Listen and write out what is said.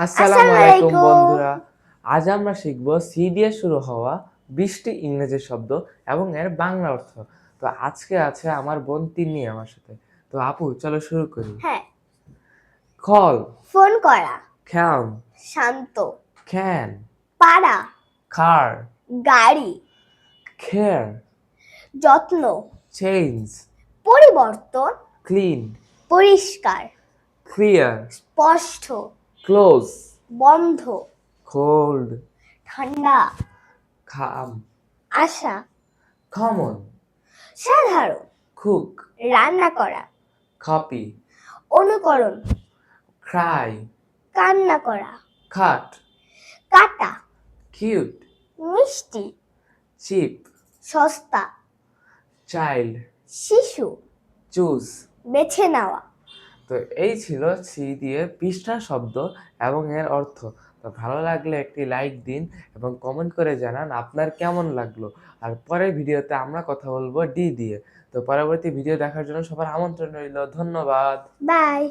আসসালামু আলাইকুম বন্ধুরা। আজ আমরা শিখব সি দিয়ে শুরু হওয়া 20টি ইংরেজি শব্দ এবং এর বাংলা অর্থ। তো আজকে আছে আমার বোন তিন্নি আমার সাথে। তো আপু চলো শুরু করি। হ্যাঁ, কল, ফোন করা, ক্যাম, শান্ত, ক্যান, পাড়া, কার, গাড়ি, কেয়ার, যত্ন, চেঞ্জ, পরিবর্তন, ক্লিন, পরিষ্কার, ক্লিয়ার, স্পষ্ট, ক্লোজ, বন্ধ, কোল্ড, ঠান্ডা, কাম, আশা, কমন, সাধারণ, কুক, রান্না করা, কপি, অনুকরণ, ক্রাই, কান্না করা, কাট, কাটা, কিউট, মিষ্টি, চিপ, সস্তা, চাইল্ড, শিশু, চুজ। বেছে নেওয়া। তো এই ছিল সি দিয়ে 20টা শব্দ এবং এর অর্থ। তো ভালো লাগলে একটি লাইক দিন এবং কমেন্ট করে জানান আপনার কেমন লাগলো। আর পরের ভিডিওতে আমরা কথা বলবো ডি দিয়ে। তো পরবর্তী ভিডিও দেখার জন্য সবার আমন্ত্রণ রইল। ধন্যবাদ। বাই।